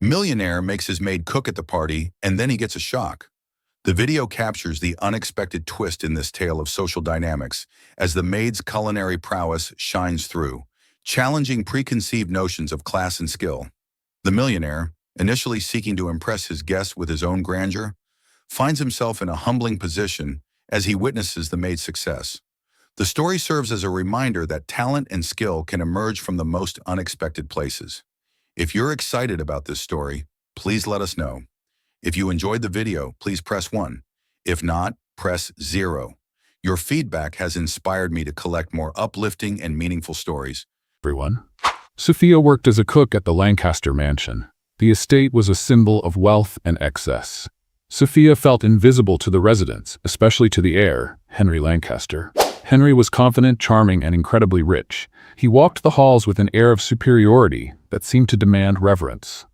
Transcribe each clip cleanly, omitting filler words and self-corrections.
Millionaire makes his maid cook at the party, and then he gets a shock. The video captures the unexpected twist in this tale of social dynamics as the maid's culinary prowess shines through, challenging preconceived notions of class and skill. The millionaire, initially seeking to impress his guests with his own grandeur, finds himself in a humbling position as he witnesses the maid's success. The story serves as a reminder that talent and skill can emerge from the most unexpected places. If you're excited about this story, please let us know. If you enjoyed the video, please press 1. If not, press 0. Your feedback has inspired me to collect more uplifting and meaningful stories. Everyone. Sophia worked as a cook at the Lancaster mansion. The estate was a symbol of wealth and excess. Sophia felt invisible to the residents, especially to the heir, Henry Lancaster. Henry was confident, charming, and incredibly rich. He walked the halls with an air of superiority that seemed to demand reverence.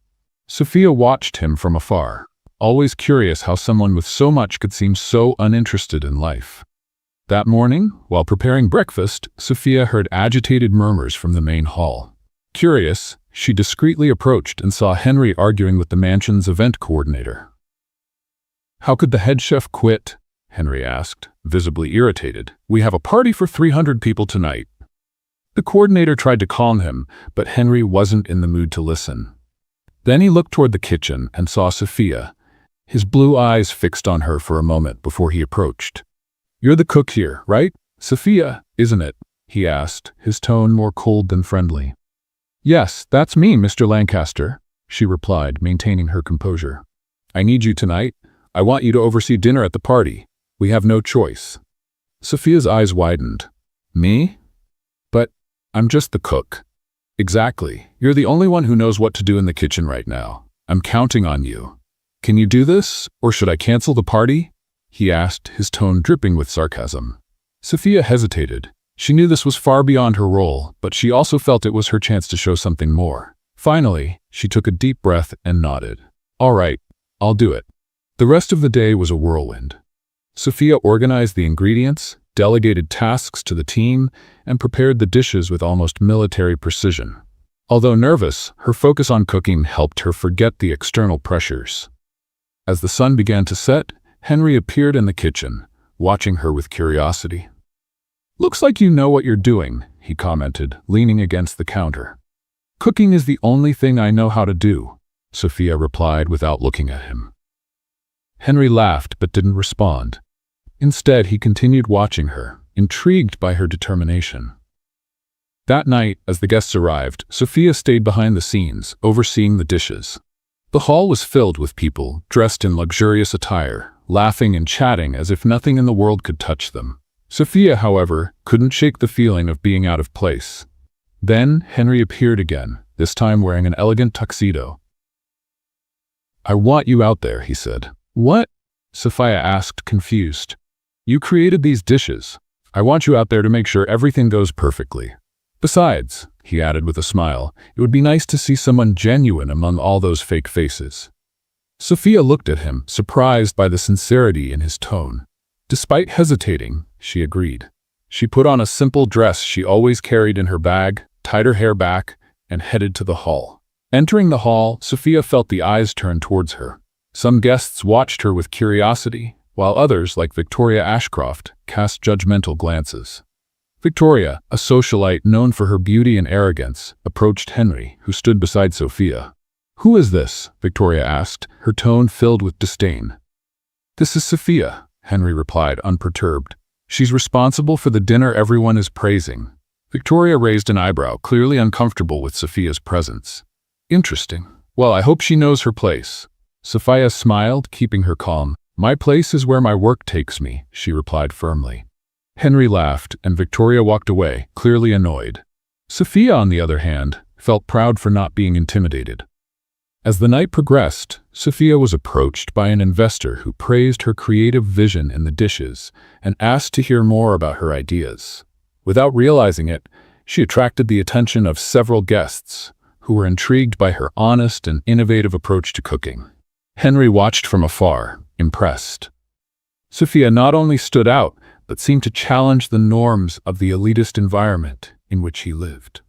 Sophia watched him from afar, always curious how someone with so much could seem so uninterested in life. That morning, while preparing breakfast, Sophia heard agitated murmurs from the main hall. Curious, she discreetly approached and saw Henry arguing with the mansion's event coordinator. "How could the head chef quit?" Henry asked, visibly irritated. "We have a party for 300 people tonight." The coordinator tried to calm him, but Henry wasn't in the mood to listen. Then he looked toward the kitchen and saw Sophia, his blue eyes fixed on her for a moment before he approached. "You're the cook here, right? Sophia, isn't it?" he asked, his tone more cold than friendly. "Yes, that's me, Mr. Lancaster," she replied, maintaining her composure. "I need you tonight. I want you to oversee dinner at the party. We have no choice." Sophia's eyes widened. "Me? But I'm just the cook." "Exactly. You're the only one who knows what to do in the kitchen right now. I'm counting on you. Can you do this, or should I cancel the party?" he asked, his tone dripping with sarcasm. Sophia hesitated. She knew this was far beyond her role, but she also felt it was her chance to show something more. Finally, she took a deep breath and nodded. "All right, I'll do it." The rest of the day was a whirlwind. Sophia organized the ingredients, delegated tasks to the team, and prepared the dishes with almost military precision. Although nervous, her focus on cooking helped her forget the external pressures. As the sun began to set, Henry appeared in the kitchen, watching her with curiosity. "Looks like you know what you're doing," he commented, leaning against the counter. "Cooking is the only thing I know how to do," Sophia replied without looking at him. Henry laughed but didn't respond. Instead, he continued watching her, intrigued by her determination. That night, as the guests arrived, Sophia stayed behind the scenes, overseeing the dishes. The hall was filled with people, dressed in luxurious attire, laughing and chatting as if nothing in the world could touch them. Sophia, however, couldn't shake the feeling of being out of place. Then Henry appeared again, this time wearing an elegant tuxedo. "I want you out there," he said. "What?" Sophia asked, confused. "You created these dishes. I want you out there to make sure everything goes perfectly. Besides," he added with a smile, "it would be nice to see someone genuine among all those fake faces." Sophia looked at him, surprised by the sincerity in his tone. Despite hesitating, she agreed. She put on a simple dress she always carried in her bag, tied her hair back, and headed to the hall. Entering the hall, Sophia felt the eyes turn towards her. Some guests watched her with curiosity, while others, like Victoria Ashcroft, cast judgmental glances. Victoria, a socialite known for her beauty and arrogance, approached Henry, who stood beside Sophia. "Who is this?" Victoria asked, her tone filled with disdain. "This is Sophia," Henry replied, unperturbed. "She's responsible for the dinner everyone is praising." Victoria raised an eyebrow, clearly uncomfortable with Sophia's presence. "Interesting. Well, I hope she knows her place." Sophia smiled, keeping her calm. "My place is where my work takes me," she replied firmly. Henry laughed, and Victoria walked away, clearly annoyed. Sophia, on the other hand, felt proud for not being intimidated. As the night progressed, Sophia was approached by an investor who praised her creative vision in the dishes and asked to hear more about her ideas. Without realizing it, she attracted the attention of several guests who were intrigued by her honest and innovative approach to cooking. Henry watched from afar, impressed. Sophia not only stood out, but seemed to challenge the norms of the elitist environment in which he lived.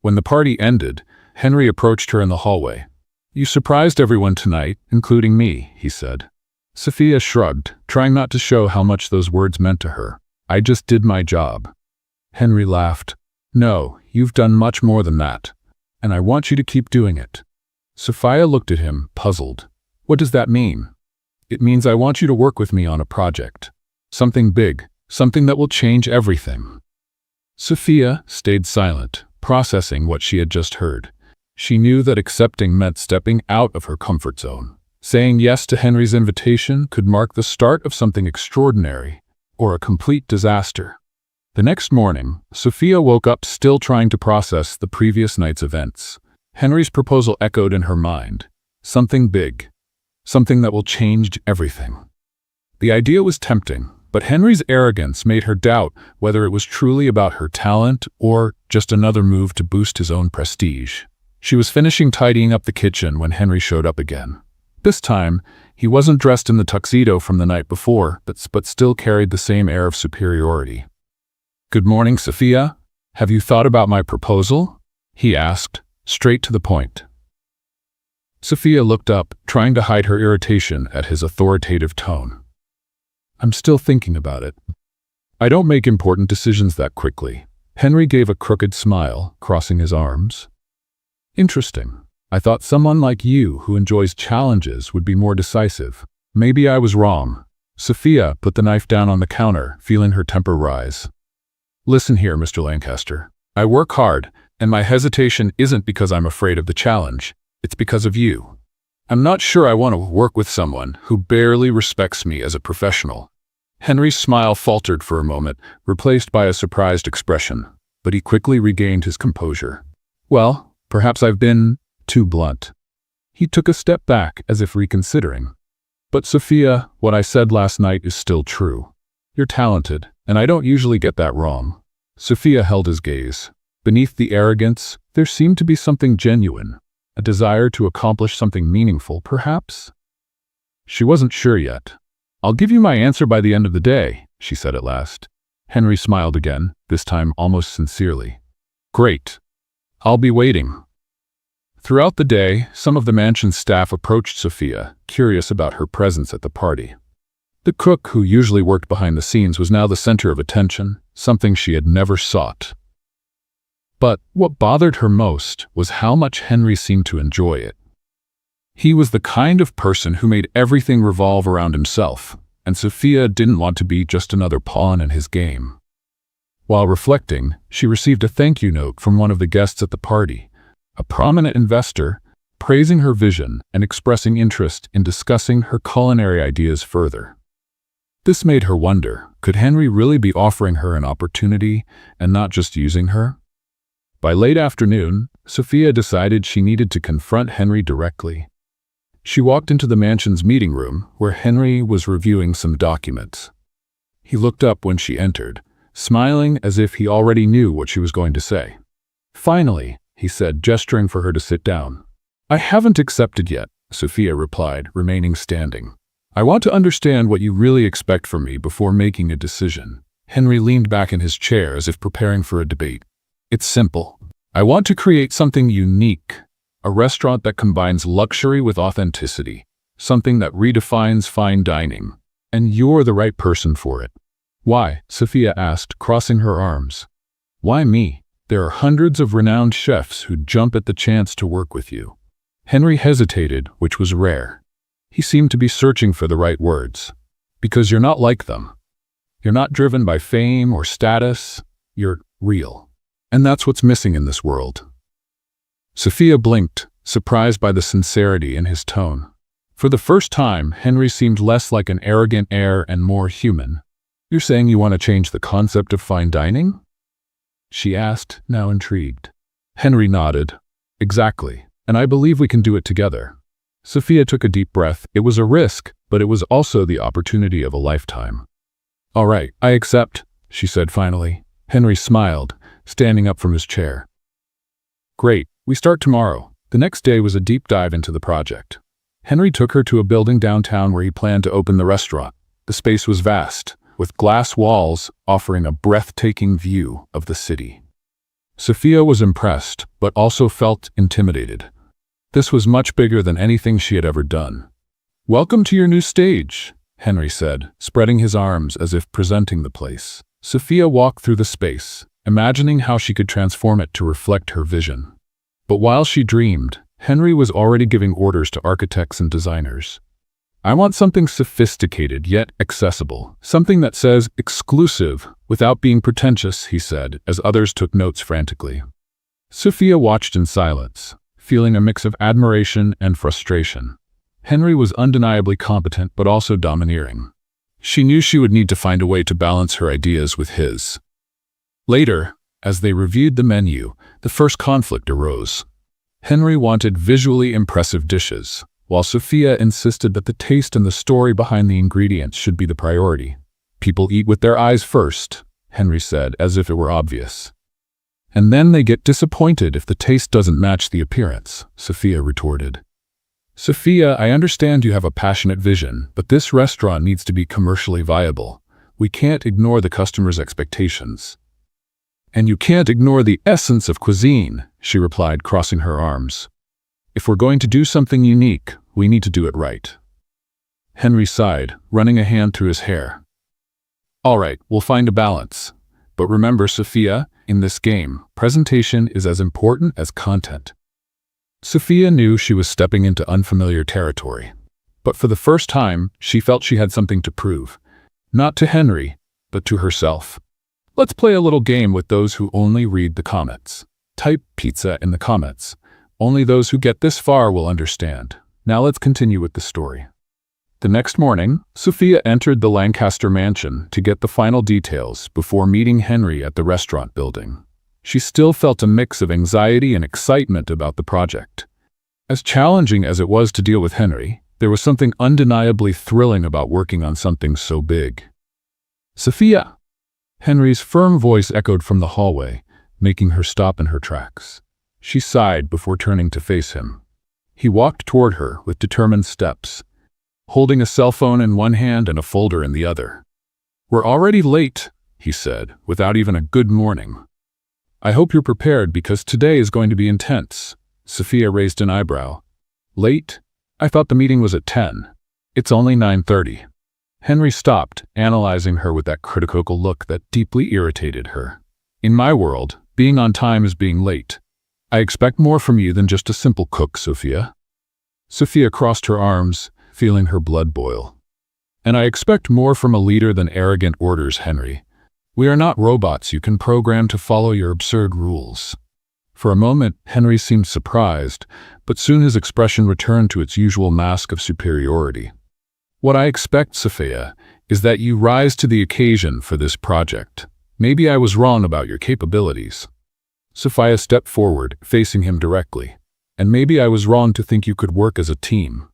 When the party ended, Henry approached her in the hallway. You surprised everyone tonight, including me, he said. Sophia shrugged, trying not to show how much those words meant to her. I just did my job. Henry laughed. No, you've done much more than that. And I want you to keep doing it. Sophia looked at him, puzzled. What does that mean? It means I want you to work with me on a project. Something big, something that will change everything. Sophia stayed silent, processing what she had just heard. She knew that accepting meant stepping out of her comfort zone. Saying yes to Henry's invitation could mark the start of something extraordinary, or a complete disaster. The next morning, Sophia woke up still trying to process the previous night's events. Henry's proposal echoed in her mind. Something big. Something that will change everything. The idea was tempting, but Henry's arrogance made her doubt whether it was truly about her talent or just another move to boost his own prestige. She was finishing tidying up the kitchen when Henry showed up again. This time, he wasn't dressed in the tuxedo from the night before, but still carried the same air of superiority. Good morning, Sophia. Have you thought about my proposal? He asked, straight to the point. Sophia looked up, trying to hide her irritation at his authoritative tone. I'm still thinking about it. I don't make important decisions that quickly. Henry gave a crooked smile, crossing his arms. Interesting. I thought someone like you who enjoys challenges would be more decisive. Maybe I was wrong. Sophia put the knife down on the counter, feeling her temper rise. Listen here, Mr. Lancaster. I work hard, and my hesitation isn't because I'm afraid of the challenge. It's because of you. I'm not sure I want to work with someone who barely respects me as a professional. Henry's smile faltered for a moment, replaced by a surprised expression, but he quickly regained his composure. Well, perhaps I've been too blunt. He took a step back as if reconsidering. But Sophia, what I said last night is still true. You're talented, and I don't usually get that wrong. Sophia held his gaze. Beneath the arrogance, there seemed to be something genuine, a desire to accomplish something meaningful, perhaps? She wasn't sure yet. I'll give you my answer by the end of the day, she said at last. Henry smiled again, this time almost sincerely. Great. I'll be waiting. Throughout the day, some of the mansion's staff approached Sophia, curious about her presence at the party. The cook, who usually worked behind the scenes, was now the center of attention, something she had never sought. But what bothered her most was how much Henry seemed to enjoy it. He was the kind of person who made everything revolve around himself, and Sophia didn't want to be just another pawn in his game. While reflecting, she received a thank you note from one of the guests at the party, a prominent investor, praising her vision and expressing interest in discussing her culinary ideas further. This made her wonder, could Henry really be offering her an opportunity and not just using her? By late afternoon, Sophia decided she needed to confront Henry directly. She walked into the mansion's meeting room, where Henry was reviewing some documents. He looked up when she entered, smiling as if he already knew what she was going to say. Finally, he said, gesturing for her to sit down. I haven't accepted yet, Sophia replied, remaining standing. I want to understand what you really expect from me before making a decision. Henry leaned back in his chair as if preparing for a debate. It's simple. I want to create something unique, a restaurant that combines luxury with authenticity, something that redefines fine dining, and you're the right person for it. Why? Sophia asked, crossing her arms. Why me? There are hundreds of renowned chefs who'd jump at the chance to work with you. Henry hesitated, which was rare. He seemed to be searching for the right words. Because you're not like them. You're not driven by fame or status. You're real. And that's what's missing in this world. Sophia blinked, surprised by the sincerity in his tone. For the first time, Henry seemed less like an arrogant heir and more human. You're saying you want to change the concept of fine dining? She asked, now intrigued. Henry nodded. Exactly, and I believe we can do it together. Sophia took a deep breath. It was a risk, but it was also the opportunity of a lifetime. All right, I accept, she said finally. Henry smiled, standing up from his chair. Great, we start tomorrow. The next day was a deep dive into the project. Henry took her to a building downtown where he planned to open the restaurant. The space was vast, with glass walls offering a breathtaking view of the city. Sophia was impressed, but also felt intimidated. This was much bigger than anything she had ever done. "Welcome to your new stage," Henry said, spreading his arms as if presenting the place. Sophia walked through the space, imagining how she could transform it to reflect her vision. But while she dreamed, Henry was already giving orders to architects and designers. "I want something sophisticated yet accessible, something that says exclusive without being pretentious," he said, as others took notes frantically. Sophia watched in silence, feeling a mix of admiration and frustration. Henry was undeniably competent but also domineering. She knew she would need to find a way to balance her ideas with his. Later, as they reviewed the menu, the first conflict arose. Henry wanted visually impressive dishes, while Sophia insisted that the taste and the story behind the ingredients should be the priority. "People eat with their eyes first," Henry said, as if it were obvious. "And then they get disappointed if the taste doesn't match the appearance," Sophia retorted. "Sophia, I understand you have a passionate vision, but this restaurant needs to be commercially viable. We can't ignore the customer's expectations." "And you can't ignore the essence of cuisine," she replied, crossing her arms. "If we're going to do something unique, we need to do it right." Henry sighed, running a hand through his hair. "All right, we'll find a balance. But remember, Sophia, in this game, presentation is as important as content." Sophia knew she was stepping into unfamiliar territory. But for the first time, she felt she had something to prove. Not to Henry, but to herself. "Let's play a little game with those who only read the comments. Type pizza in the comments. Only those who get this far will understand. Now let's continue with the story." The next morning, Sophia entered the Lancaster mansion to get the final details before meeting Henry at the restaurant building. She still felt a mix of anxiety and excitement about the project. As challenging as it was to deal with Henry, there was something undeniably thrilling about working on something so big. "Sophia!" Henry's firm voice echoed from the hallway, making her stop in her tracks. She sighed before turning to face him. He walked toward her with determined steps, holding a cell phone in one hand and a folder in the other. "We're already late," he said, without even a good morning. "I hope you're prepared because today is going to be intense." Sophia raised an eyebrow. "Late? I thought the meeting was at 10. It's only 9:30. Henry stopped, analyzing her with that critical look that deeply irritated her. "In my world, being on time is being late. I expect more from you than just a simple cook, Sophia." Sophia crossed her arms, feeling her blood boil. "And I expect more from a leader than arrogant orders, Henry. We are not robots you can program to follow your absurd rules." For a moment, Henry seemed surprised, but soon his expression returned to its usual mask of superiority. "What I expect, Sophia, is that you rise to the occasion for this project. Maybe I was wrong about your capabilities." Sophia stepped forward, facing him directly. "And maybe I was wrong to think you could work as a team."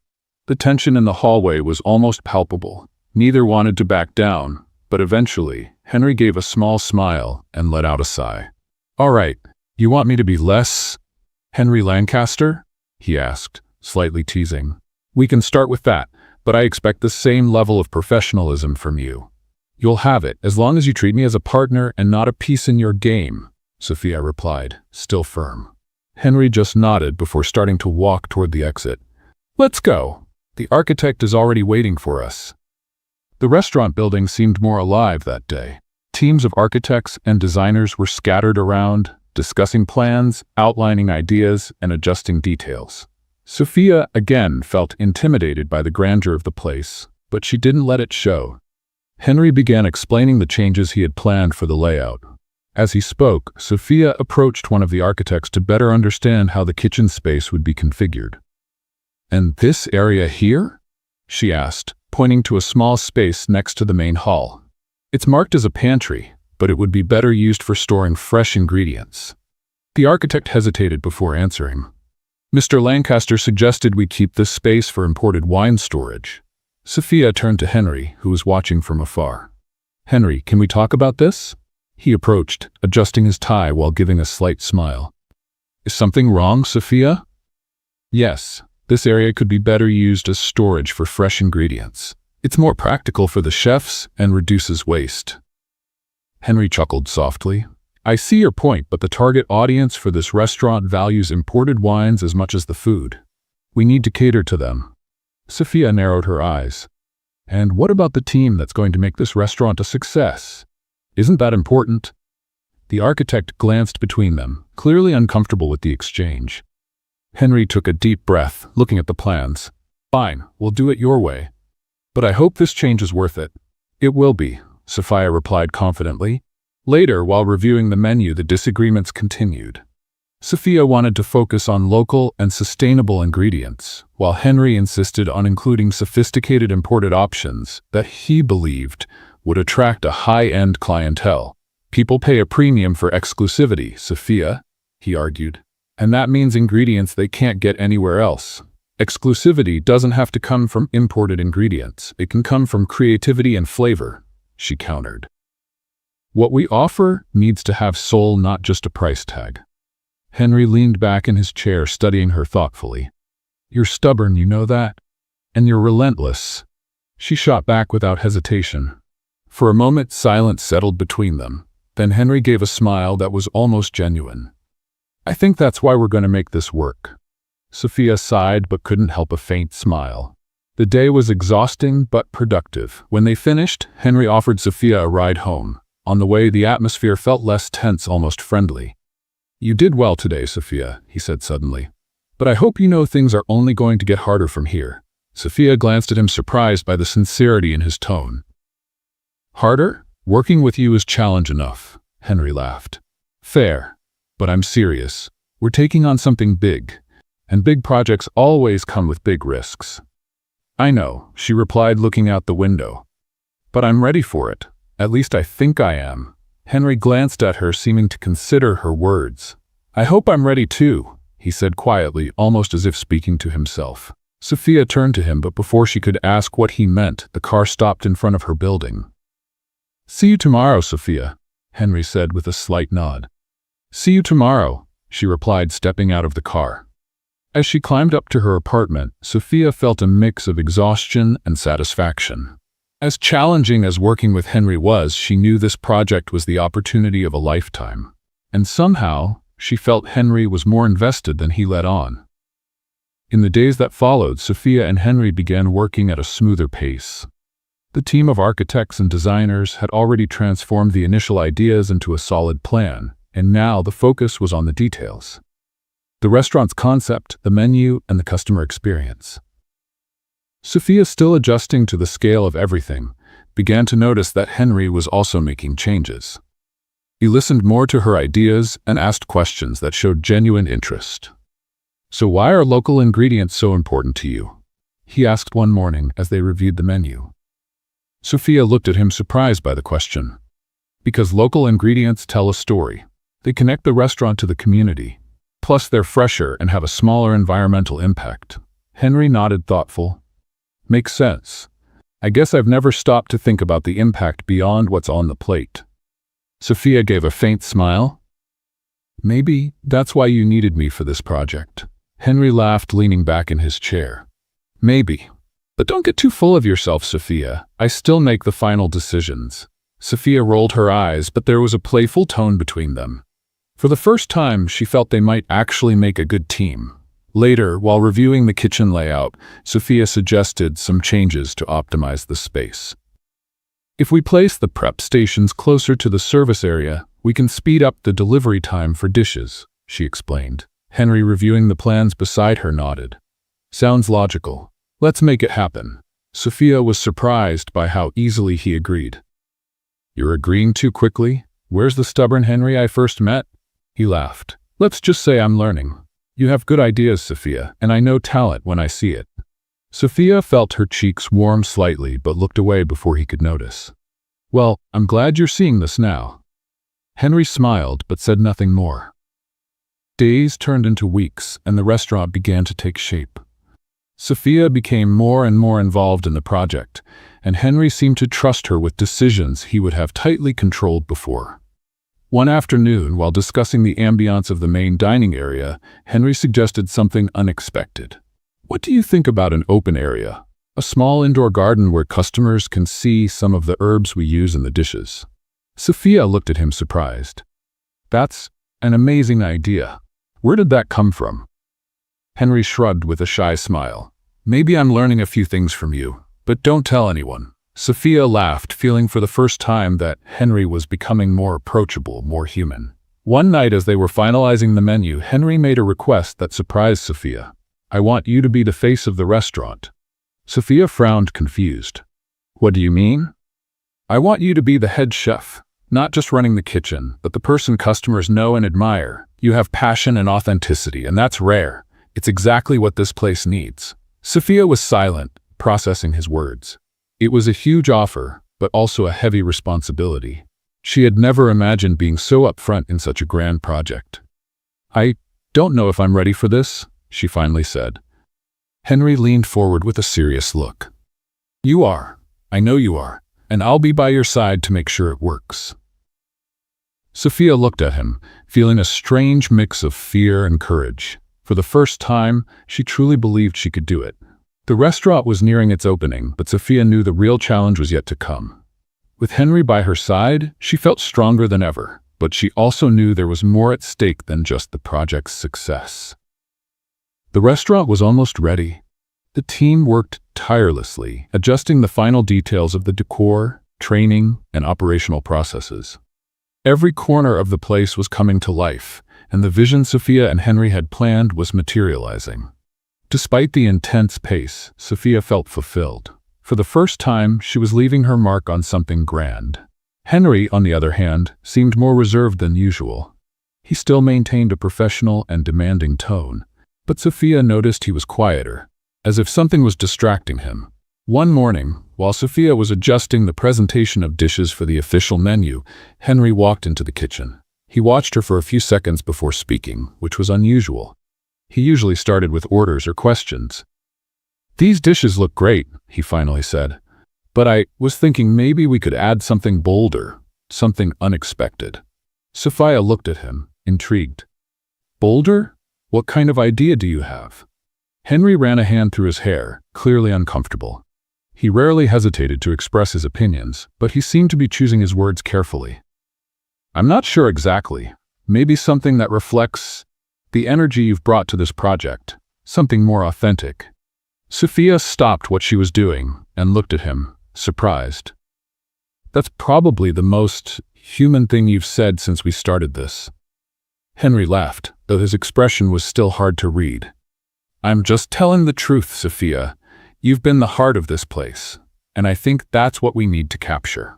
The tension in the hallway was almost palpable. Neither wanted to back down, but eventually, Henry gave a small smile and let out a sigh. "All right, you want me to be less Henry Lancaster?" he asked, slightly teasing. "We can start with that, but I expect the same level of professionalism from you." "You'll have it, as long as you treat me as a partner and not a piece in your game," Sophia replied, still firm. Henry just nodded before starting to walk toward the exit. "Let's go. The architect is already waiting for us." The restaurant building seemed more alive that day. Teams of architects and designers were scattered around, discussing plans, outlining ideas, and adjusting details. Sophia again felt intimidated by the grandeur of the place, but she didn't let it show. Henry began explaining the changes he had planned for the layout. As he spoke, Sophia approached one of the architects to better understand how the kitchen space would be configured. "And this area here?" she asked, pointing to a small space next to the main hall. "It's marked as a pantry, but it would be better used for storing fresh ingredients." The architect hesitated before answering. "Mr. Lancaster suggested we keep this space for imported wine storage." Sophia turned to Henry, who was watching from afar. "Henry, can we talk about this?" He approached, adjusting his tie while giving a slight smile. "Is something wrong, Sophia?" "Yes. This area could be better used as storage for fresh ingredients. It's more practical for the chefs and reduces waste." Henry chuckled softly. "I see your point, but the target audience for this restaurant values imported wines as much as the food. We need to cater to them. Sophia narrowed her eyes. And what about the team that's going to make this restaurant a success? Isn't that important? The architect glanced between them, clearly uncomfortable with the exchange. Henry took a deep breath, looking at the plans. Fine, we'll do it your way. But I hope this change is worth it. It will be, Sophia replied confidently. Later, while reviewing the menu, the disagreements continued. Sophia wanted to focus on local and sustainable ingredients, while Henry insisted on including sophisticated imported options that he believed would attract a high-end clientele. People pay a premium for exclusivity, Sophia, he argued. And that means ingredients they can't get anywhere else. Exclusivity doesn't have to come from imported ingredients. It can come from creativity and flavor, she countered. What we offer needs to have soul, not just a price tag. Henry leaned back in his chair, studying her thoughtfully. You're stubborn, you know that? And you're relentless. She shot back without hesitation. For a moment, silence settled between them. Then Henry gave a smile that was almost genuine. I think that's why we're going to make this work. Sophia sighed but couldn't help a faint smile. The day was exhausting but productive. When they finished, Henry offered Sophia a ride home. On the way, the atmosphere felt less tense, almost friendly. You did well today, Sophia, he said suddenly. But I hope you know things are only going to get harder from here. Sophia glanced at him, surprised by the sincerity in his tone. Harder? Working with you is challenge enough, Henry laughed. Fair. But I'm serious. We're taking on something big. And big projects always come with big risks. I know, she replied, looking out the window. But I'm ready for it. At least I think I am. Henry glanced at her, seeming to consider her words. I hope I'm ready too, he said quietly, almost as if speaking to himself. Sophia turned to him, but before she could ask what he meant, the car stopped in front of her building. See you tomorrow, Sophia, Henry said with a slight nod. See you tomorrow, she replied, stepping out of the car. As she climbed up to her apartment, Sophia felt a mix of exhaustion and satisfaction. As challenging as working with Henry was, she knew this project was the opportunity of a lifetime. And somehow, she felt Henry was more invested than he let on. In the days that followed, Sophia and Henry began working at a smoother pace. The team of architects and designers had already transformed the initial ideas into a solid plan, and now the focus was on the details. The restaurant's concept, the menu, and the customer experience. Sophia, still adjusting to the scale of everything, began to notice that Henry was also making changes. He listened more to her ideas and asked questions that showed genuine interest. So why are local ingredients so important to you? He asked one morning as they reviewed the menu. Sophia looked at him, surprised by the question. Because local ingredients tell a story. They connect the restaurant to the community. Plus, they're fresher and have a smaller environmental impact. Henry nodded, thoughtful. Makes sense. I guess I've never stopped to think about the impact beyond what's on the plate. Sophia gave a faint smile. Maybe that's why you needed me for this project. Henry laughed, leaning back in his chair. Maybe. But don't get too full of yourself, Sophia. I still make the final decisions. Sophia rolled her eyes, but there was a playful tone between them. For the first time, she felt they might actually make a good team. Later, while reviewing the kitchen layout, Sophia suggested some changes to optimize the space. If we place the prep stations closer to the service area, we can speed up the delivery time for dishes, she explained. Henry, reviewing the plans beside her, nodded. Sounds logical. Let's make it happen. Sophia was surprised by how easily he agreed. You're agreeing too quickly? Where's the stubborn Henry I first met? He laughed. Let's just say I'm learning. You have good ideas, Sophia, and I know talent when I see it. Sophia felt her cheeks warm slightly, but looked away before he could notice. Well, I'm glad you're seeing this now. Henry smiled, but said nothing more. Days turned into weeks, and the restaurant began to take shape. Sophia became more and more involved in the project, and Henry seemed to trust her with decisions he would have tightly controlled before. One afternoon, while discussing the ambiance of the main dining area, Henry suggested something unexpected. What do you think about an open area? A small indoor garden where customers can see some of the herbs we use in the dishes. Sophia looked at him, surprised. That's an amazing idea. Where did that come from? Henry shrugged with a shy smile. Maybe I'm learning a few things from you, but don't tell anyone. Sophia laughed, feeling for the first time that Henry was becoming more approachable, more human. One night as they were finalizing the menu, Henry made a request that surprised Sophia. I want you to be the face of the restaurant. Sophia frowned, confused. What do you mean? I want you to be the head chef, not just running the kitchen, but the person customers know and admire. You have passion and authenticity, and that's rare. It's exactly what this place needs. Sophia was silent, processing his words. It was a huge offer, but also a heavy responsibility. She had never imagined being so upfront in such a grand project. I don't know if I'm ready for this, she finally said. Henry leaned forward with a serious look. You are. I know you are, and I'll be by your side to make sure it works. Sophia looked at him, feeling a strange mix of fear and courage. For the first time, she truly believed she could do it. The restaurant was nearing its opening, but Sophia knew the real challenge was yet to come. With Henry by her side, she felt stronger than ever, but she also knew there was more at stake than just the project's success. The restaurant was almost ready. The team worked tirelessly, adjusting the final details of the decor, training, and operational processes. Every corner of the place was coming to life, and the vision Sophia and Henry had planned was materializing. Despite the intense pace, Sophia felt fulfilled. For the first time, she was leaving her mark on something grand. Henry, on the other hand, seemed more reserved than usual. He still maintained a professional and demanding tone, but Sophia noticed he was quieter, as if something was distracting him. One morning, while Sophia was adjusting the presentation of dishes for the official menu, Henry walked into the kitchen. He watched her for a few seconds before speaking, which was unusual. He usually started with orders or questions. These dishes look great, he finally said, but I was thinking maybe we could add something bolder, something unexpected. Sophia looked at him, intrigued. Bolder? What kind of idea do you have? Henry ran a hand through his hair, clearly uncomfortable. He rarely hesitated to express his opinions, but he seemed to be choosing his words carefully. I'm not sure exactly. Maybe something that reflects the energy you've brought to this project, something more authentic. Sophia stopped what she was doing and looked at him, surprised. That's probably the most human thing you've said since we started this. Henry laughed, though his expression was still hard to read. I'm just telling the truth, Sophia. You've been the heart of this place, and I think that's what we need to capture.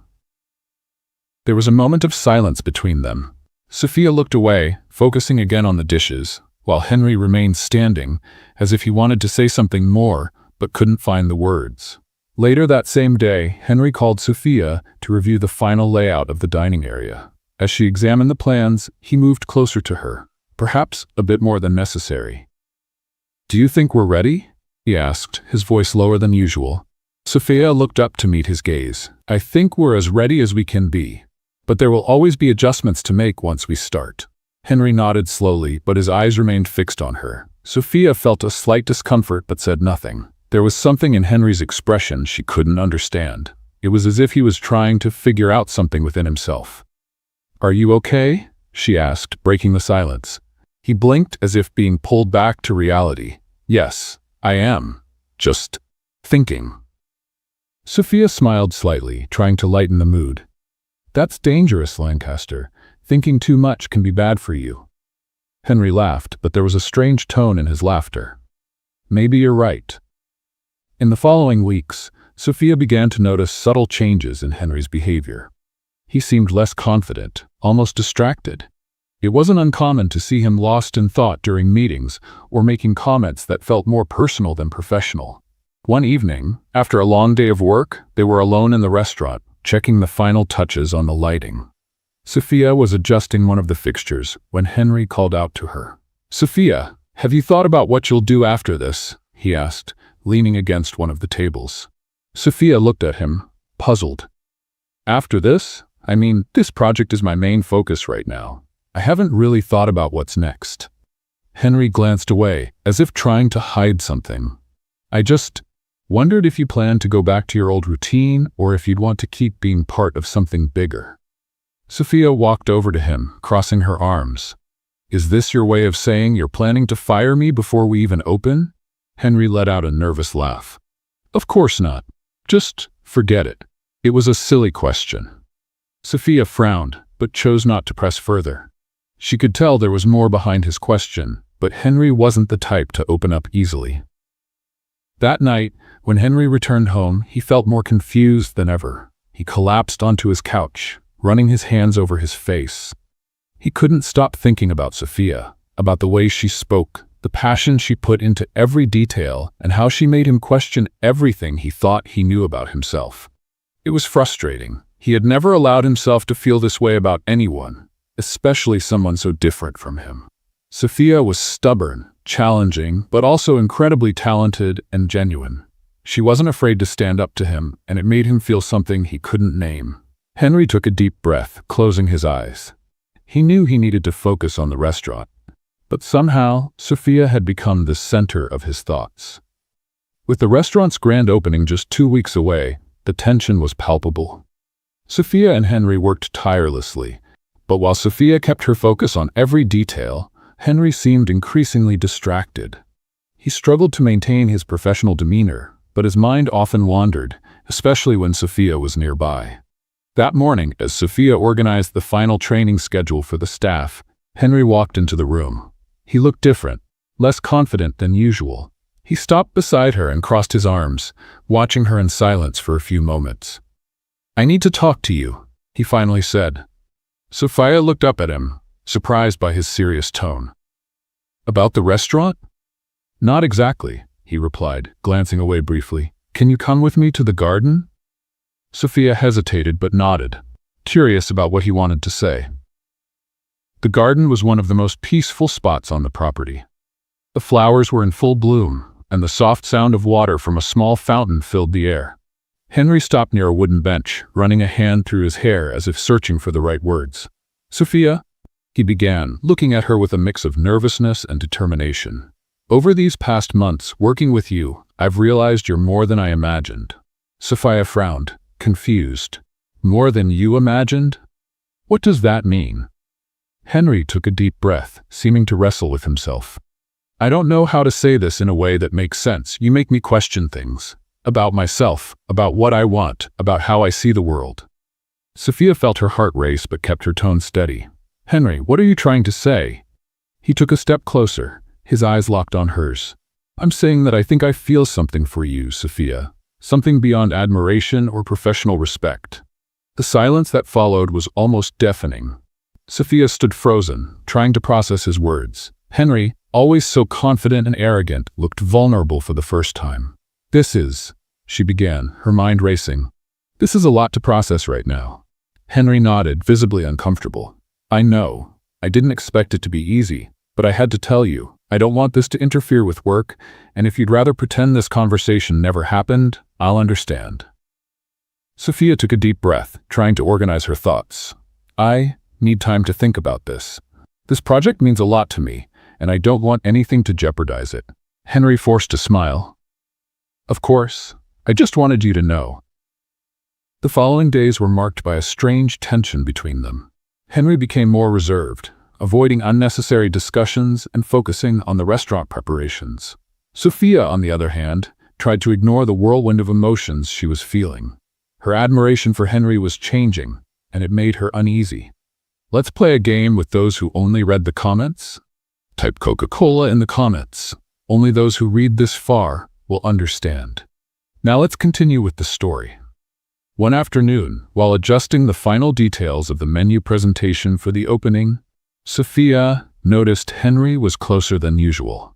There was a moment of silence between them. Sophia looked away, focusing again on the dishes, while Henry remained standing, as if he wanted to say something more, but couldn't find the words. Later that same day, Henry called Sophia to review the final layout of the dining area. As she examined the plans, he moved closer to her, perhaps a bit more than necessary. Do you think we're ready? He asked, his voice lower than usual. Sophia looked up to meet his gaze. I think we're as ready as we can be, but there will always be adjustments to make once we start. Henry nodded slowly, but his eyes remained fixed on her. Sophia felt a slight discomfort but said nothing. There was something in Henry's expression she couldn't understand. It was as if he was trying to figure out something within himself. Are you okay? She asked, breaking the silence. He blinked as if being pulled back to reality. Yes, I am. Just thinking. Sophia smiled slightly, trying to lighten the mood. That's dangerous, Lancaster. Thinking too much can be bad for you. Henry laughed, but there was a strange tone in his laughter. Maybe you're right. In the following weeks, Sophia began to notice subtle changes in Henry's behavior. He seemed less confident, almost distracted. It wasn't uncommon to see him lost in thought during meetings or making comments that felt more personal than professional. One evening, after a long day of work, they were alone in the restaurant, checking the final touches on the lighting. Sophia was adjusting one of the fixtures when Henry called out to her. Sophia, have you thought about what you'll do after this? He asked, leaning against one of the tables. Sophia looked at him, puzzled. After this? I mean, this project is my main focus right now. I haven't really thought about what's next. Henry glanced away, as if trying to hide something. I just wondered if you plan to go back to your old routine or if you'd want to keep being part of something bigger. Sophia walked over to him, crossing her arms. Is this your way of saying you're planning to fire me before we even open? Henry let out a nervous laugh. Of course not. Just forget it. It was a silly question. Sophia frowned, but chose not to press further. She could tell there was more behind his question, but Henry wasn't the type to open up easily. That night, when Henry returned home, he felt more confused than ever. He collapsed onto his couch, running his hands over his face. He couldn't stop thinking about Sophia, about the way she spoke, the passion she put into every detail, and how she made him question everything he thought he knew about himself. It was frustrating. He had never allowed himself to feel this way about anyone, especially someone so different from him. Sophia was stubborn, challenging, but also incredibly talented and genuine. She wasn't afraid to stand up to him, and it made him feel something he couldn't name. Henry took a deep breath, closing his eyes. He knew he needed to focus on the restaurant, but somehow Sophia had become the center of his thoughts. With the restaurant's grand opening just 2 weeks away, the tension was palpable. Sophia and Henry worked tirelessly, but while Sophia kept her focus on every detail, Henry seemed increasingly distracted. He struggled to maintain his professional demeanor, but his mind often wandered, especially when Sophia was nearby. That morning, as Sophia organized the final training schedule for the staff, Henry walked into the room. He looked different, less confident than usual. He stopped beside her and crossed his arms, watching her in silence for a few moments. "I need to talk to you," he finally said. Sophia looked up at him, surprised by his serious tone. "About the restaurant?" "Not exactly," he replied, glancing away briefly. "Can you come with me to the garden?" Sophia hesitated but nodded, curious about what he wanted to say. The garden was one of the most peaceful spots on the property. The flowers were in full bloom, and the soft sound of water from a small fountain filled the air. Henry stopped near a wooden bench, running a hand through his hair as if searching for the right words. "Sophia," he began, looking at her with a mix of nervousness and determination. "Over these past months, working with you, I've realized you're more than I imagined." Sophia frowned, confused. "More than you imagined? What does that mean?" Henry took a deep breath, seeming to wrestle with himself. "I don't know how to say this in a way that makes sense. You make me question things. About myself, about what I want, about how I see the world." Sophia felt her heart race but kept her tone steady. "Henry, what are you trying to say?" He took a step closer, his eyes locked on hers. "I'm saying that I think I feel something for you, Sophia. Something beyond admiration or professional respect." The silence that followed was almost deafening. Sophia stood frozen, trying to process his words. Henry, always so confident and arrogant, looked vulnerable for the first time. She began, her mind racing. "This is a lot to process right now." Henry nodded, visibly uncomfortable. "I know. I didn't expect it to be easy, but I had to tell you. I don't want this to interfere with work, and if you'd rather pretend this conversation never happened, I'll understand." Sophia took a deep breath, trying to organize her thoughts. "I need time to think about this. This project means a lot to me, and I don't want anything to jeopardize it." Henry forced a smile. "Of course. I just wanted you to know." The following days were marked by a strange tension between them. Henry became more reserved, avoiding unnecessary discussions and focusing on the restaurant preparations. Sophia, on the other hand, tried to ignore the whirlwind of emotions she was feeling. Her admiration for Henry was changing, and it made her uneasy. "Let's play a game with those who only read the comments? Type Coca-Cola in the comments. Only those who read this far will understand." Now let's continue with the story. One afternoon, while adjusting the final details of the menu presentation for the opening, Sophia noticed Henry was closer than usual.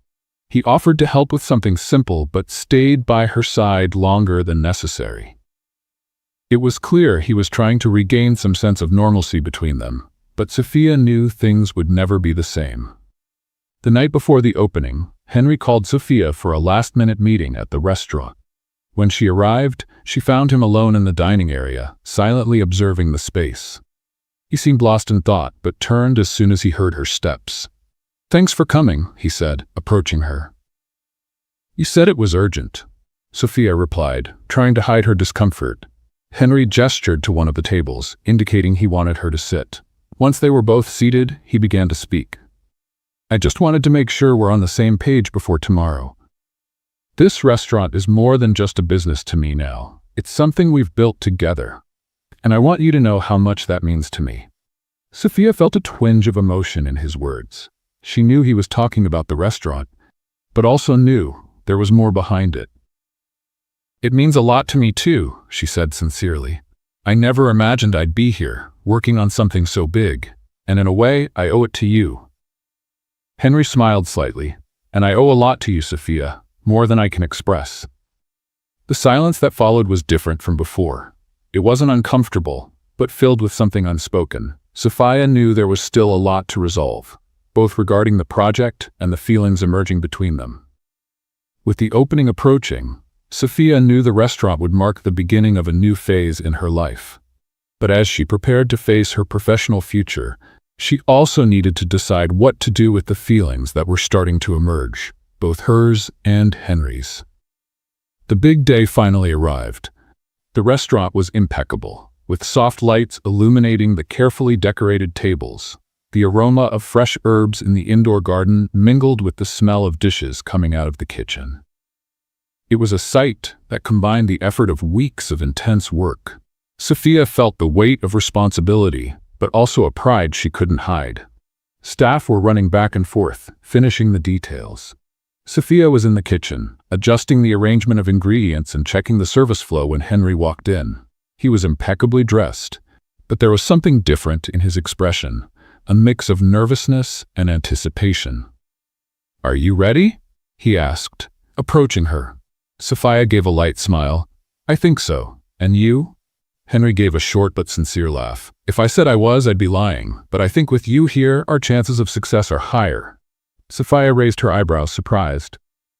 He offered to help with something simple but stayed by her side longer than necessary. It was clear he was trying to regain some sense of normalcy between them, but Sophia knew things would never be the same. The night before the opening, Henry called Sophia for a last-minute meeting at the restaurant. When she arrived, she found him alone in the dining area, silently observing the space. He seemed lost in thought, but turned as soon as he heard her steps. "Thanks for coming," he said, approaching her. "You said it was urgent," Sophia replied, trying to hide her discomfort. Henry gestured to one of the tables, indicating he wanted her to sit. Once they were both seated, he began to speak. I just wanted to make sure we're on the same page before tomorrow. This restaurant is more than just a business to me now. It's something we've built together. And I want you to know how much that means to me." Sophia felt a twinge of emotion in his words. She knew he was talking about the restaurant, but also knew there was more behind it. "It means a lot to me too," she said sincerely. "I never imagined I'd be here, working on something so big, and in a way, I owe it to you." Henry smiled slightly. "And I owe a lot to you, Sophia, more than I can express." The silence that followed was different from before. It wasn't uncomfortable, but filled with something unspoken. Sophia knew there was still a lot to resolve, both regarding the project and the feelings emerging between them. With the opening approaching, Sophia knew the restaurant would mark the beginning of a new phase in her life. But as she prepared to face her professional future, she also needed to decide what to do with the feelings that were starting to emerge, both hers and Henry's. The big day finally arrived. The restaurant was impeccable, with soft lights illuminating the carefully decorated tables. The aroma of fresh herbs in the indoor garden mingled with the smell of dishes coming out of the kitchen. It was a sight that combined the effort of weeks of intense work. Sophia felt the weight of responsibility, but also a pride she couldn't hide. Staff were running back and forth, finishing the details. Sophia was in the kitchen, adjusting the arrangement of ingredients and checking the service flow when Henry walked in. He was impeccably dressed, but there was something different in his expression, a mix of nervousness and anticipation. "Are you ready?" he asked, approaching her. Sophia gave a light smile. "I think so. And you?" Henry gave a short but sincere laugh. "If I said I was, I'd be lying, but I think with you here, our chances of success are higher." Sophia raised her eyebrows, surprised.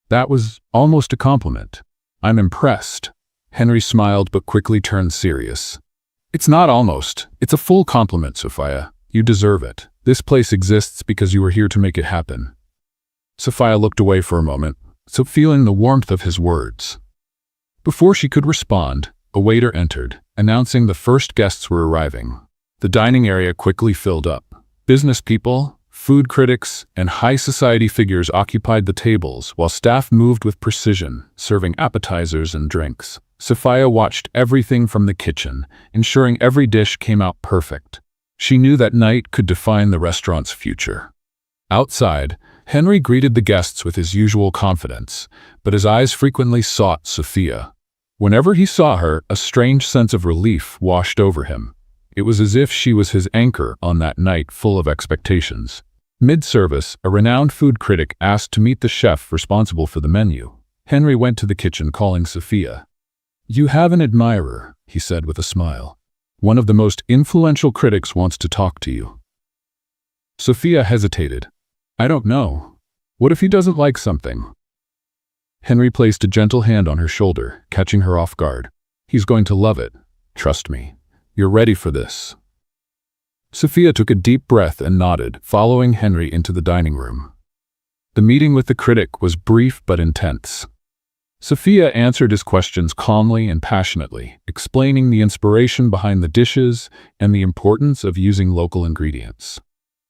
That was almost a compliment. "I'm impressed." Henry smiled but quickly turned serious. "It's not almost. It's a full compliment, Sophia. You deserve it. This place exists because you were here to make it happen." Sophia looked away for a moment, so feeling the warmth of his words. Before she could respond, a waiter entered, announcing the first guests were arriving. The dining area quickly filled up. Business people, food critics, and high society figures occupied the tables while staff moved with precision, serving appetizers and drinks. Sophia watched everything from the kitchen, ensuring every dish came out perfect. She knew that night could define the restaurant's future. Outside, Henry greeted the guests with his usual confidence, but his eyes frequently sought Sophia. Whenever he saw her, a strange sense of relief washed over him. It was as if she was his anchor on that night full of expectations. Mid-service, a renowned food critic asked to meet the chef responsible for the menu. Henry went to the kitchen calling Sophia. "You have an admirer," he said with a smile. "One of the most influential critics wants to talk to you." Sophia hesitated. "I don't know. What if he doesn't like something?" Henry placed a gentle hand on her shoulder, catching her off guard. "He's going to love it. Trust me. You're ready for this." Sophia took a deep breath and nodded, following Henry into the dining room. The meeting with the critic was brief but intense. Sophia answered his questions calmly and passionately, explaining the inspiration behind the dishes and the importance of using local ingredients.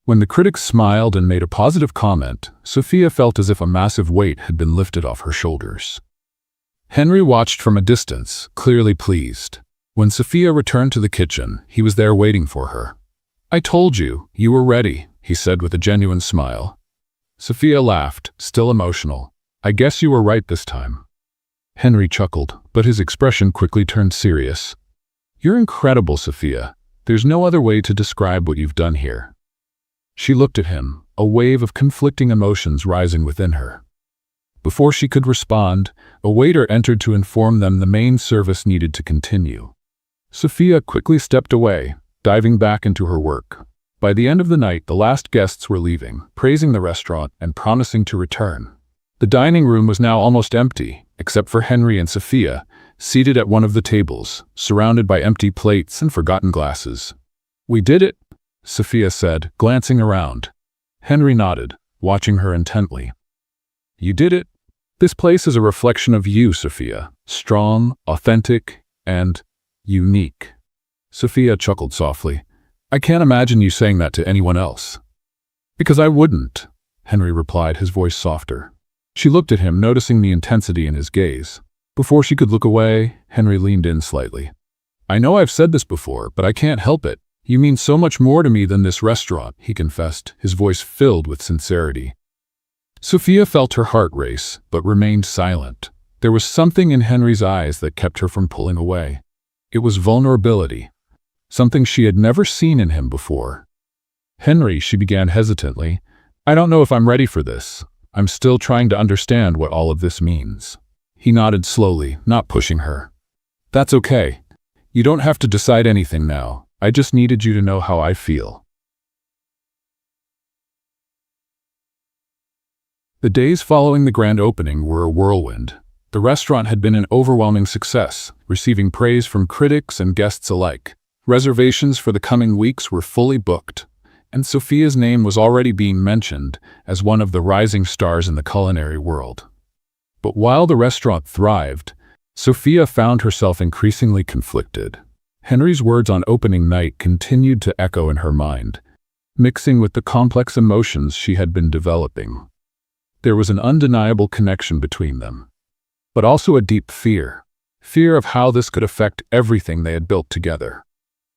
When the critic smiled and made a positive comment, Sophia felt as if a massive weight had been lifted off her shoulders. Henry watched from a distance, clearly pleased. When Sophia returned to the kitchen, he was there waiting for her. "I told you, you were ready," he said with a genuine smile. Sophia laughed, still emotional. "I guess you were right this time." Henry chuckled, but his expression quickly turned serious. "You're incredible, Sophia. There's no other way to describe what you've done here." She looked at him, a wave of conflicting emotions rising within her. Before she could respond, a waiter entered to inform them the main service needed to continue. Sophia quickly stepped away, diving back into her work. By the end of the night, the last guests were leaving, praising the restaurant and promising to return. The dining room was now almost empty, except for Henry and Sophia, seated at one of the tables, surrounded by empty plates and forgotten glasses. "We did it," Sophia said, glancing around. Henry nodded, watching her intently. "You did it. This place is a reflection of you, Sophia. Strong, authentic, and unique." Sophia chuckled softly. "I can't imagine you saying that to anyone else." "Because I wouldn't. Henry replied, his voice softer. She looked at him, noticing the intensity in his gaze. Before she could look away, Henry leaned in slightly. I know I've said this before, but I can't help it. You mean so much more to me than this restaurant, he confessed, his voice filled with sincerity. Sophia felt her heart race, but remained silent. There was something in Henry's eyes that kept her from pulling away. It was vulnerability, something she had never seen in him before. Henry, she began hesitantly, I don't know if I'm ready for this. I'm still trying to understand what all of this means. He nodded slowly, not pushing her. That's okay. You don't have to decide anything now. I just needed you to know how I feel. The days following the grand opening were a whirlwind. The restaurant had been an overwhelming success, receiving praise from critics and guests alike. Reservations for the coming weeks were fully booked, and Sophia's name was already being mentioned as one of the rising stars in the culinary world. But while the restaurant thrived, Sophia found herself increasingly conflicted. Henry's words on opening night continued to echo in her mind, mixing with the complex emotions she had been developing. There was an undeniable connection between them, but also a deep fear of how this could affect everything they had built together.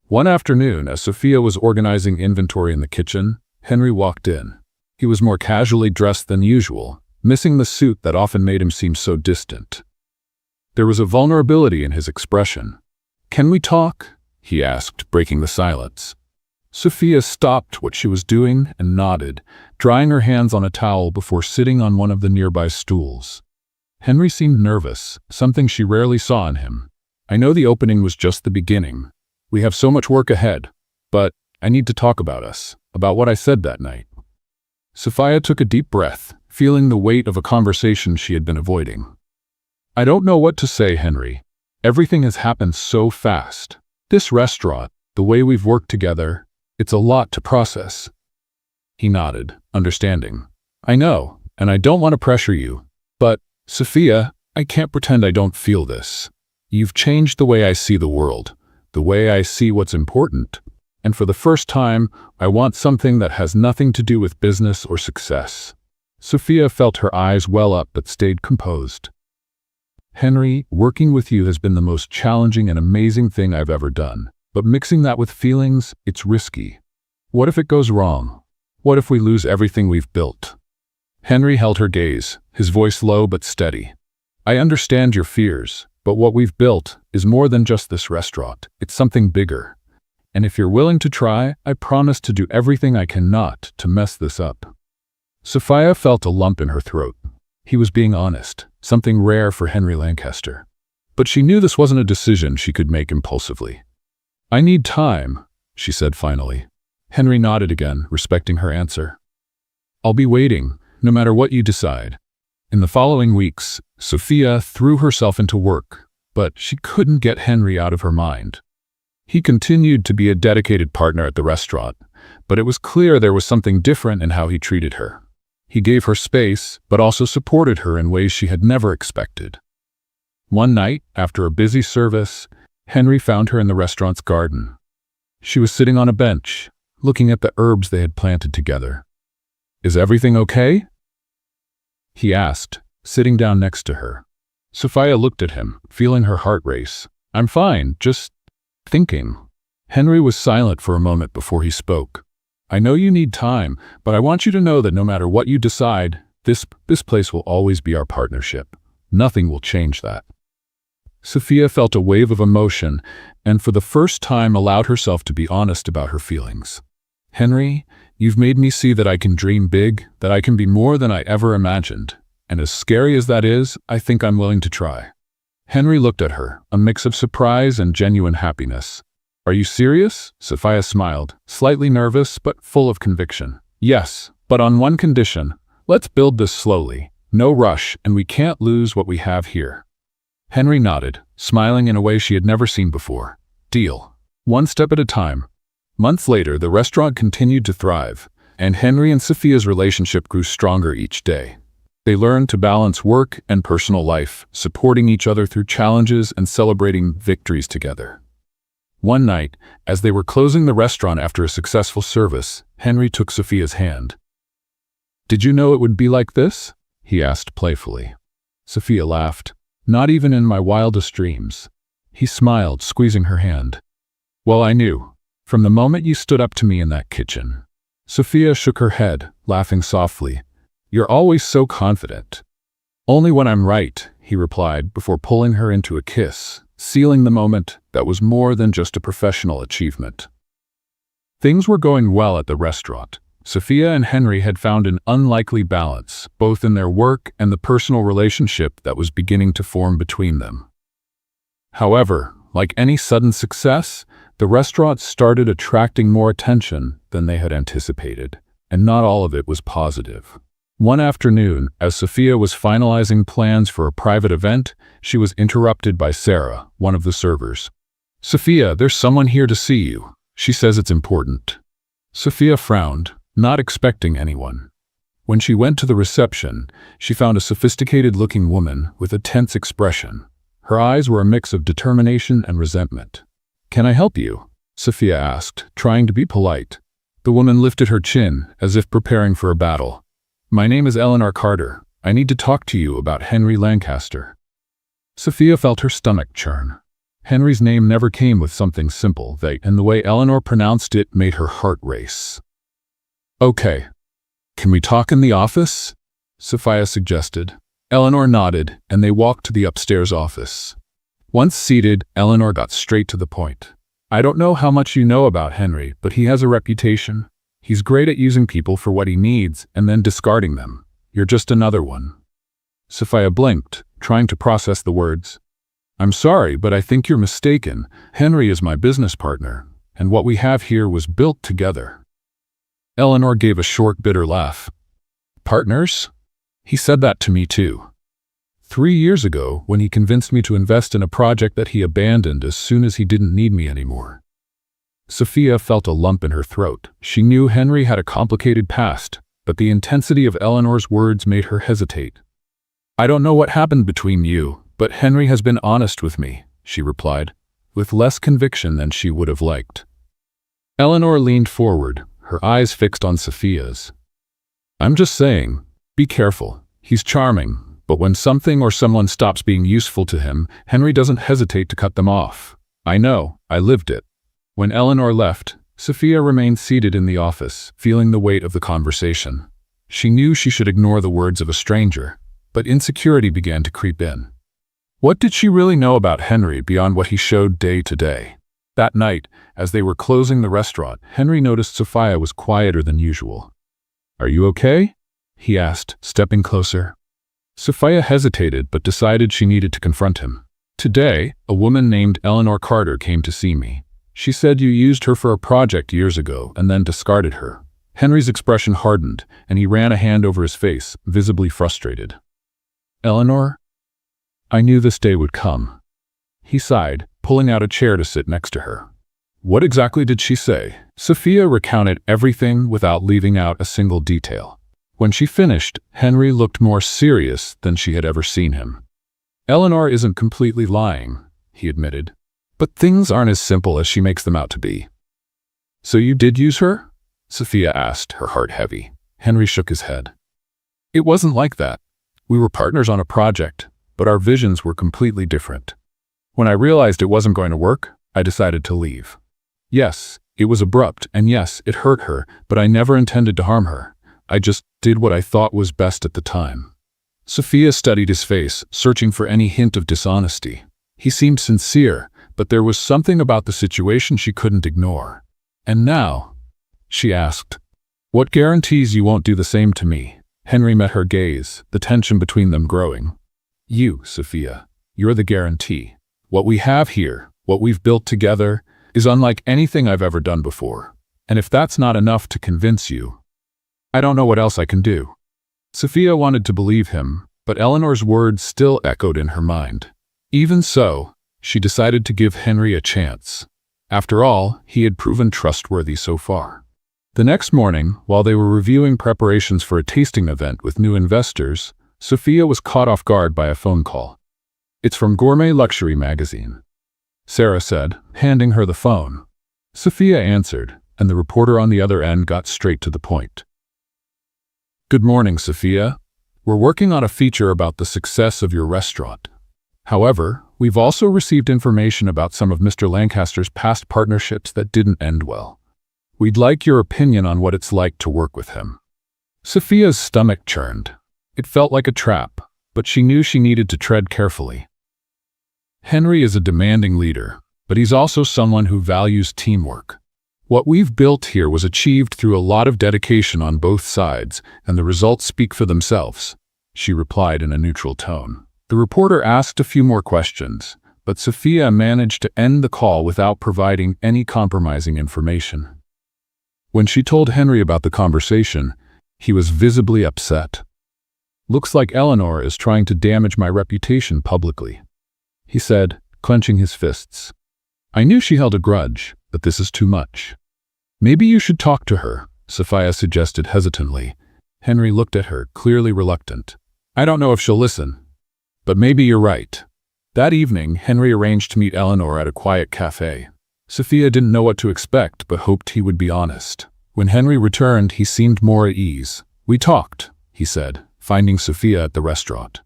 One afternoon, as Sophia was organizing inventory in the kitchen, Henry walked in. He was more casually dressed than usual, missing the suit that often made him seem so distant. There was a vulnerability in his expression. Can we talk? He asked, breaking the silence. Sophia stopped what she was doing and nodded, drying her hands on a towel before sitting on one of the nearby stools. Henry seemed nervous, something she rarely saw in him. I know the opening was just the beginning. We have so much work ahead, but I need to talk about us, about what I said that night. Sophia took a deep breath, feeling the weight of a conversation she had been avoiding. I don't know what to say, Henry. Everything has happened so fast. This restaurant, the way we've worked together, it's a lot to process. He nodded, understanding. I know, and I don't want to pressure you, but, Sophia, I can't pretend I don't feel this. You've changed the way I see the world, the way I see what's important, and for the first time, I want something that has nothing to do with business or success. Sophia felt her eyes well up but stayed composed. Henry, working with you has been the most challenging and amazing thing I've ever done, but mixing that with feelings, it's risky. What if it goes wrong? What if we lose everything we've built? Henry held her gaze, his voice low but steady. I understand your fears, but what we've built is more than just this restaurant. It's something bigger. And if you're willing to try, I promise to do everything I can not to mess this up. Sophia felt a lump in her throat. He was being honest, something rare for Henry Lancaster. But she knew this wasn't a decision she could make impulsively. I need time, she said finally. Henry nodded again, respecting her answer. I'll be waiting, no matter what you decide. In the following weeks, Sophia threw herself into work, but she couldn't get Henry out of her mind. He continued to be a dedicated partner at the restaurant, but it was clear there was something different in how he treated her. He gave her space, but also supported her in ways she had never expected. One night, after a busy service, Henry found her in the restaurant's garden. She was sitting on a bench, looking at the herbs they had planted together. Is everything okay? He asked, sitting down next to her. Sophia looked at him, feeling her heart race. I'm fine, just thinking. Henry was silent for a moment before he spoke. I know you need time, but I want you to know that no matter what you decide, this place will always be our partnership. Nothing will change that. Sophia felt a wave of emotion and for the first time allowed herself to be honest about her feelings. Henry, you've made me see that I can dream big, that I can be more than I ever imagined. And as scary as that is, I think I'm willing to try. Henry looked at her, a mix of surprise and genuine happiness. Are you serious? Sophia smiled, slightly nervous but full of conviction. Yes, but on one condition. Let's build this slowly. No rush, and we can't lose what we have here. Henry nodded, smiling in a way she had never seen before. Deal. One step at a time. Months later, the restaurant continued to thrive, and Henry and Sophia's relationship grew stronger each day. They learned to balance work and personal life, supporting each other through challenges and celebrating victories together. One night, as they were closing the restaurant after a successful service, Henry took Sophia's hand. Did you know it would be like this? He asked playfully. Sophia laughed. Not even in my wildest dreams. He smiled, squeezing her hand. Well, I knew. From the moment you stood up to me in that kitchen. Sophia shook her head, laughing softly. You're always so confident. Only when I'm right, he replied before pulling her into a kiss, sealing the moment that was more than just a professional achievement. Things were going well at the restaurant. Sophia and Henry had found an unlikely balance, both in their work and the personal relationship that was beginning to form between them. However, like any sudden success, the restaurant started attracting more attention than they had anticipated, and not all of it was positive. One afternoon, as Sophia was finalizing plans for a private event, she was interrupted by Sarah, one of the servers. Sophia, there's someone here to see you. She says it's important. Sophia frowned, not expecting anyone. When she went to the reception, she found a sophisticated-looking woman with a tense expression. Her eyes were a mix of determination and resentment. Can I help you? Sophia asked, trying to be polite. The woman lifted her chin, as if preparing for a battle. My name is Eleanor Carter. I need to talk to you about Henry Lancaster. Sophia felt her stomach churn. Henry's name never came with something simple, and the way Eleanor pronounced it made her heart race. Okay. Can we talk in the office? Sophia suggested. Eleanor nodded, and they walked to the upstairs office. Once seated, Eleanor got straight to the point. I don't know how much you know about Henry, but he has a reputation. He's great at using people for what he needs and then discarding them. You're just another one. Sophia blinked, trying to process the words. I'm sorry, but I think you're mistaken. Henry is my business partner, and what we have here was built together. Eleanor gave a short, bitter laugh. Partners? He said that to me too. 3 years ago, when he convinced me to invest in a project that he abandoned as soon as he didn't need me anymore. Sophia felt a lump in her throat. She knew Henry had a complicated past, but the intensity of Eleanor's words made her hesitate. I don't know what happened between you, but Henry has been honest with me, she replied, with less conviction than she would have liked. Eleanor leaned forward, her eyes fixed on Sophia's. I'm just saying, be careful. He's charming, but when something or someone stops being useful to him, Henry doesn't hesitate to cut them off. I know, I lived it. When Eleanor left, Sophia remained seated in the office, feeling the weight of the conversation. She knew she should ignore the words of a stranger, but insecurity began to creep in. What did she really know about Henry beyond what he showed day to day? That night, as they were closing the restaurant, Henry noticed Sophia was quieter than usual. Are you okay? He asked, stepping closer. Sophia hesitated but decided she needed to confront him. Today, a woman named Eleanor Carter came to see me. She said you used her for a project years ago and then discarded her. Henry's expression hardened, and he ran a hand over his face, visibly frustrated. Eleanor? I knew this day would come. He sighed, pulling out a chair to sit next to her. What exactly did she say? Sophia recounted everything without leaving out a single detail. When she finished, Henry looked more serious than she had ever seen him. Eleanor isn't completely lying, he admitted. But things aren't as simple as she makes them out to be. So you did use her? Sophia asked, her heart heavy. Henry shook his head. It wasn't like that. We were partners on a project, but our visions were completely different. When I realized it wasn't going to work, I decided to leave. Yes, it was abrupt, and yes, it hurt her, but I never intended to harm her. I just did what I thought was best at the time. Sophia studied his face, searching for any hint of dishonesty. He seemed sincere, but there was something about the situation she couldn't ignore. And now, she asked, what guarantees you won't do the same to me? Henry met her gaze, the tension between them growing. You, Sophia, you're the guarantee. What we have here, what we've built together, is unlike anything I've ever done before. And if that's not enough to convince you, I don't know what else I can do. Sophia wanted to believe him, but Eleanor's words still echoed in her mind. Even so, she decided to give Henry a chance. After all, he had proven trustworthy so far. The next morning, while they were reviewing preparations for a tasting event with new investors, Sophia was caught off guard by a phone call. It's from Gourmet Luxury magazine, Sarah said, handing her the phone. Sophia answered, and the reporter on the other end got straight to the point. Good morning, Sophia. We're working on a feature about the success of your restaurant. However, we've also received information about some of Mr. Lancaster's past partnerships that didn't end well. We'd like your opinion on what it's like to work with him. Sophia's stomach churned. It felt like a trap, but she knew she needed to tread carefully. Henry is a demanding leader, but he's also someone who values teamwork. What we've built here was achieved through a lot of dedication on both sides, and the results speak for themselves, she replied in a neutral tone. The reporter asked a few more questions, but Sophia managed to end the call without providing any compromising information. When she told Henry about the conversation, he was visibly upset. "Looks like Eleanor is trying to damage my reputation publicly," he said, clenching his fists. "I knew she held a grudge, but this is too much." "Maybe you should talk to her," Sophia suggested hesitantly. Henry looked at her, clearly reluctant. "I don't know if she'll listen, but maybe you're right." That evening, Henry arranged to meet Eleanor at a quiet cafe. Sophia didn't know what to expect, but hoped he would be honest. When Henry returned, he seemed more at ease. "We talked," he said, finding Sophia at the restaurant.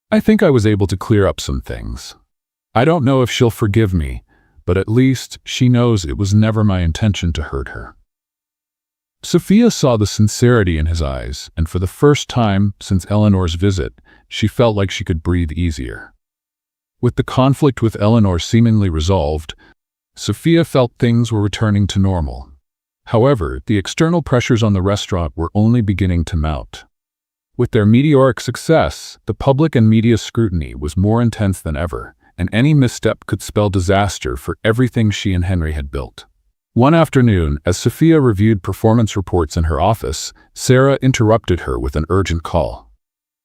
"I think I was able to clear up some things. I don't know if she'll forgive me, but at least she knows it was never my intention to hurt her." Sophia saw the sincerity in his eyes, and for the first time since Eleanor's visit, she felt like she could breathe easier. With the conflict with Eleanor seemingly resolved, Sophia felt things were returning to normal. However, the external pressures on the restaurant were only beginning to mount. With their meteoric success, the public and media scrutiny was more intense than ever, and any misstep could spell disaster for everything she and Henry had built. One afternoon, as Sophia reviewed performance reports in her office, Sarah interrupted her with an urgent call.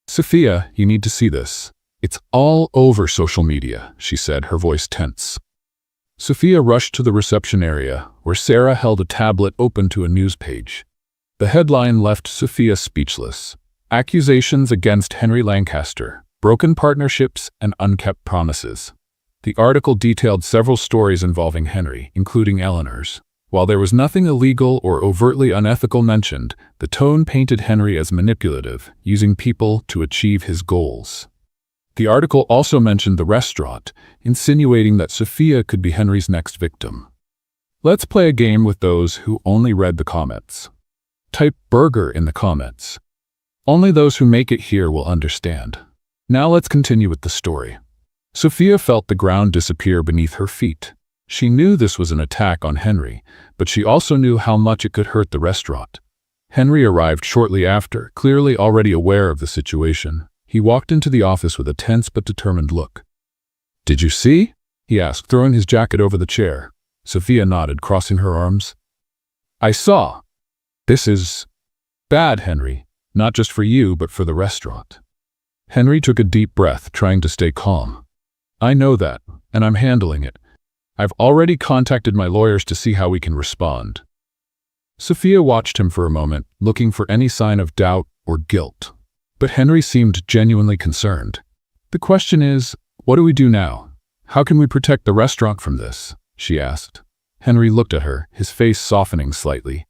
"Sophia, you need to see this. It's all over social media," she said, her voice tense. Sophia rushed to the reception area, where Sarah held a tablet open to a news page. The headline left Sophia speechless. "Accusations against Henry Lancaster, broken partnerships, and unkept promises." The article detailed several stories involving Henry, including Eleanor's. While there was nothing illegal or overtly unethical mentioned, the tone painted Henry as manipulative, using people to achieve his goals. The article also mentioned the restaurant, insinuating that Sophia could be Henry's next victim. Let's play a game with those who only read the comments. Type burger in the comments. Only those who make it here will understand. Now let's continue with the story. Sophia felt the ground disappear beneath her feet. She knew this was an attack on Henry, but she also knew how much it could hurt the restaurant. Henry arrived shortly after, clearly already aware of the situation. He walked into the office with a tense but determined look. "Did you see?" he asked, throwing his jacket over the chair. Sophia nodded, crossing her arms. "I saw. This is bad, Henry. Not just for you, but for the restaurant." Henry took a deep breath, trying to stay calm. "I know that, and I'm handling it. I've already contacted my lawyers to see how we can respond." Sophia watched him for a moment, looking for any sign of doubt or guilt. But Henry seemed genuinely concerned. "The question is, what do we do now? How can we protect the restaurant from this?" she asked. Henry looked at her, his face softening slightly.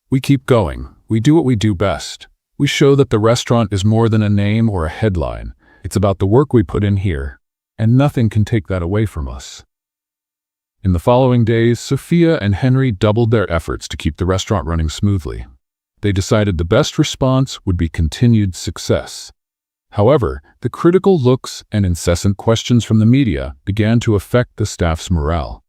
"We keep going. We do what we do best. We show that the restaurant is more than a name or a headline. It's about the work we put in here, and nothing can take that away from us." In the following days, Sophia and Henry doubled their efforts to keep the restaurant running smoothly. They decided the best response would be continued success. However, the critical looks and incessant questions from the media began to affect the staff's morale.